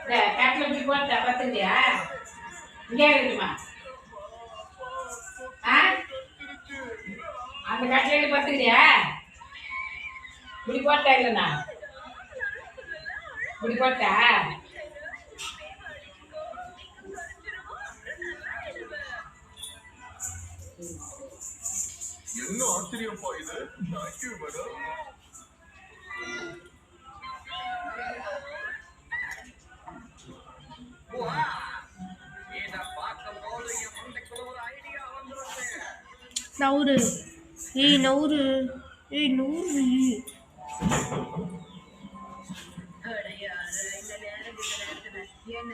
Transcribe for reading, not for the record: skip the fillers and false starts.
கட்டில் இப்படி போட்டா பார்த்துக்கிறியா? இங்கே இருக்குமா? அந்த கட்டில பார்த்துக்கிறியா? இப்படி போட்டா இல்லைண்ணா இப்படி போட்டா என்ன ஆச்சரியப்பா இது. Thank you madam. நவுரு நவுரு நூறு இந்த நேரத்துல என்ன